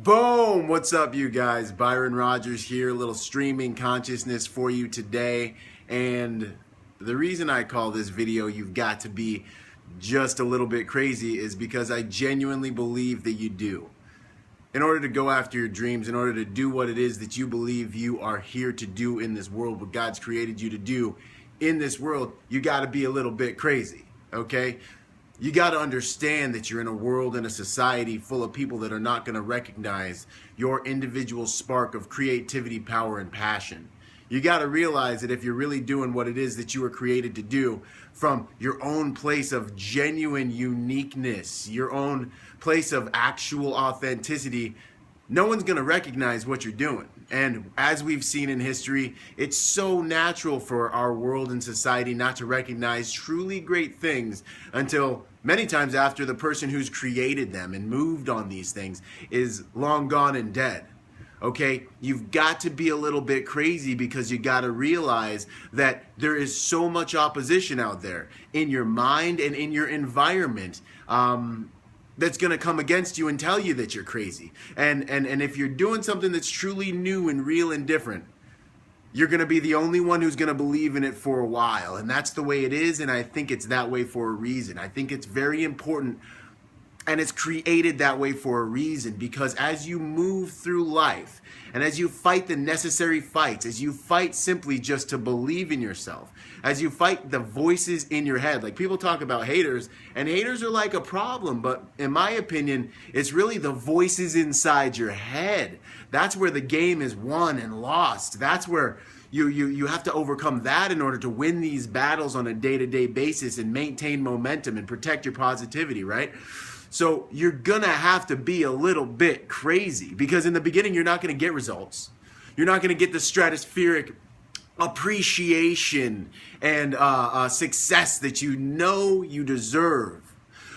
Boom! What's up, you guys? Byron Rogers here, a little streaming consciousness for you today. And the reason I call this video "You've Got to Be Just a Little Bit Crazy" is because I genuinely believe that you do. In order to go after your dreams, in order to do what it is that you believe you are here to do in this world, what God's created you to do in this world, you got to be a little bit crazy, okay? You got to understand that you're in a world and a society full of people that are not going to recognize your individual spark of creativity, power, and passion. You got to realize that if you're really doing what it is that you were created to do from your own place of genuine uniqueness, your own place of actual authenticity, no one's going to recognize what you're doing. And as we've seen in history, it's so natural for our world and society not to recognize truly great things until many times after the person who's created them and moved on these things is long gone and dead. Okay, you've got to be a little bit crazy because you got to realize that there is so much opposition out there in your mind and in your environment that's going to come against you and tell you that you're crazy. And if you're doing something that's truly new and real and different, you're going to be the only one who's going to believe in it for a while. And that's the way it is, and I think it's that way for a reason. I think it's very important, and it's created that way for a reason, because as you move through life and as you fight the necessary fights, as you fight simply just to believe in yourself, as you fight the voices in your head, like people talk about haters, and haters are like a problem, but in my opinion, it's really the voices inside your head. That's where the game is won and lost. That's where you have to overcome that in order to win these battles on a day-to-day basis and maintain momentum and protect your positivity, right? So you're gonna have to be a little bit crazy, because in the beginning you're not gonna get results. You're not gonna get the stratospheric appreciation and success that you know you deserve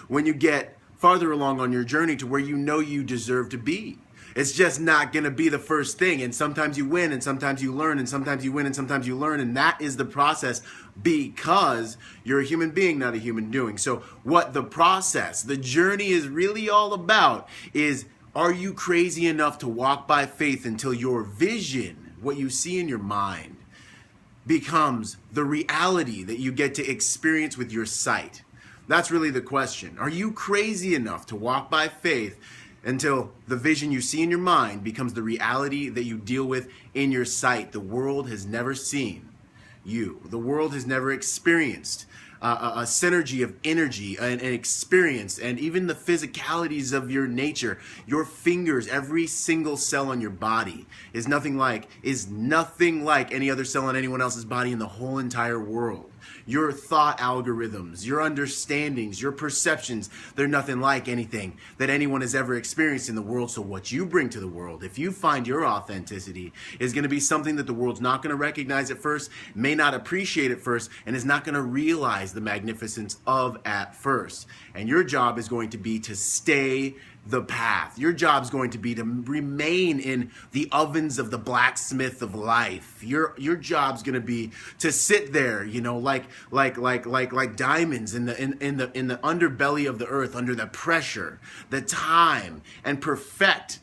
when you get farther along on your journey to where you know you deserve to be. It's just not going to be the first thing. And sometimes you win, and sometimes you learn, and sometimes you win, and sometimes you learn. And that is the process, because you're a human being, not a human doing. So what the process, the journey is really all about is, are you crazy enough to walk by faith until your vision, what you see in your mind, becomes the reality that you get to experience with your sight? That's really the question. Are you crazy enough to walk by faith until the vision you see in your mind becomes the reality that you deal with in your sight? The world has never seen you. The world has never experienced a synergy of energy and experience, and even the physicalities of your nature. Your fingers, every single cell on your body is nothing like any other cell on anyone else's body in the whole entire world. Your thought algorithms, your understandings, your perceptions, they're nothing like anything that anyone has ever experienced in the world. So what you bring to the world, if you find your authenticity, is going to be something that the world's not going to recognize at first, may not appreciate at first, and is not going to realize the magnificence of at first. And your job is going to be to stay the path. Your job is going to be to remain in the ovens of the blacksmith of life. Your job's going to be to sit there, you know, like diamonds in the underbelly of the earth, under the pressure, the time, and perfect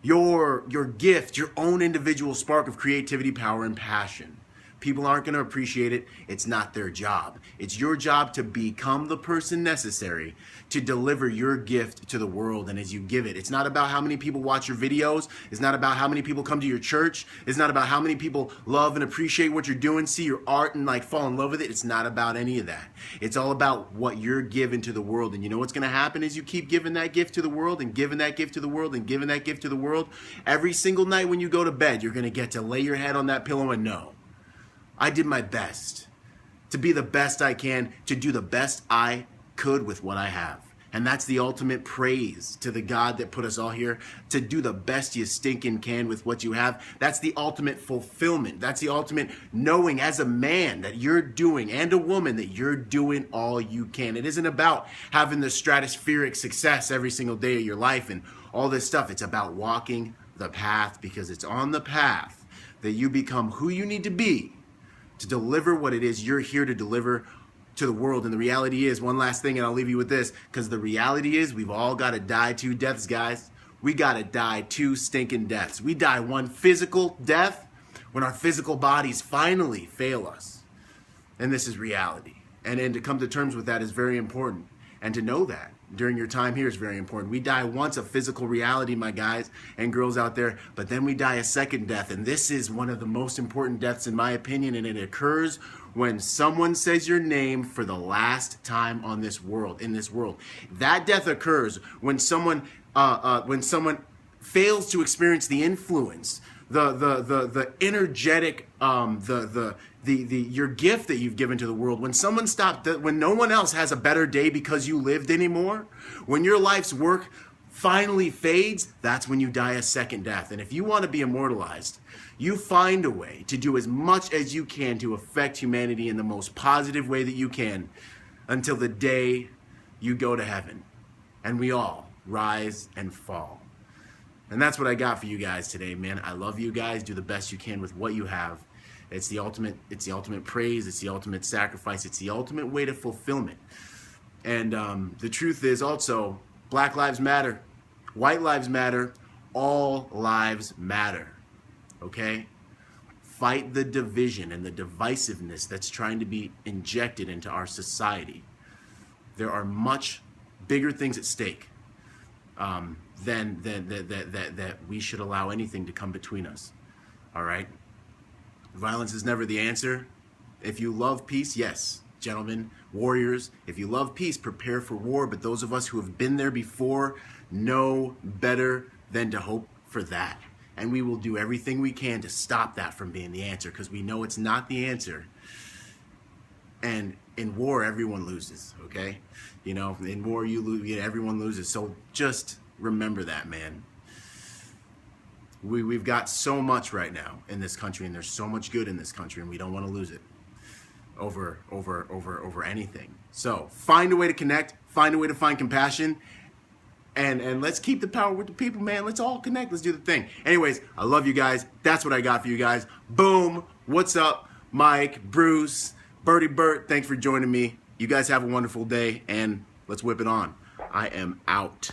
your gift, your own individual spark of creativity, power, and passion. People aren't going to appreciate it. It's not their job. It's your job to become the person necessary to deliver your gift to the world. And as you give it, it's not about how many people watch your videos. It's not about how many people come to your church. It's not about how many people love and appreciate what you're doing, see your art, and like fall in love with it. It's not about any of that. It's all about what you're giving to the world. And you know what's going to happen is you keep giving that gift to the world and giving that gift to the world and giving that gift to the world. Every single night when you go to bed, you're going to get to lay your head on that pillow and know, I did my best to be the best I can, to do the best I could with what I have. And that's the ultimate praise to the God that put us all here, to do the best you stinking can with what you have. That's the ultimate fulfillment. That's the ultimate knowing as a man that you're doing, and a woman, that you're doing all you can. It isn't about having the stratospheric success every single day of your life and all this stuff. It's about walking the path, because it's on the path that you become who you need to be to deliver what it is you're here to deliver to the world. And the reality is, one last thing, and I'll leave you with this, because the reality is we've all got to die 2 deaths, guys. we gotta die 2 stinking deaths. We die one physical death when our physical bodies finally fail us. And this is reality. And to come to terms with that is very important. And to know that during your time here is very important. We die once, a physical reality, my guys and girls out there, but then we die a second death. And this is one of the most important deaths in my opinion, and it occurs when someone says your name for the last time on this world, in this world. That death occurs when someone fails to experience the influence, the energetic, your gift that you've given to the world. When someone when no one else has a better day because you lived anymore, when your life's work finally fades, that's when you die a second death. And if you want to be immortalized, you find a way to do as much as you can to affect humanity in the most positive way that you can until the day you go to heaven. And we all rise and fall. And that's what I got for you guys today, man. I love you guys. Do the best you can with what you have. It's the ultimate praise. It's the ultimate sacrifice. It's the ultimate way to fulfillment. And the truth is also, Black lives matter. White lives matter. All lives matter. Okay? Fight the division and the divisiveness that's trying to be injected into our society. There are much bigger things at stake than that we should allow anything to come between us. All right? Violence is never the answer. If you love peace, yes, gentlemen, warriors, if you love peace, prepare for war. But those of us who have been there before know better than to hope for that. And we will do everything we can to stop that from being the answer, because we know it's not the answer. And in war, everyone loses, okay? You know, in war, you lose, everyone loses. So just remember that, man. We've got so much right now in this country, and there's so much good in this country, and we don't want to lose it over anything. So find a way to connect, find a way to find compassion, and let's keep the power with the people, man. Let's all connect. Let's do the thing. Anyways, I love you guys. That's what I got for you guys. Boom. What's up, Mike, Bruce, Birdie Bert? Thanks for joining me. You guys have a wonderful day, and let's whip it on. I am out.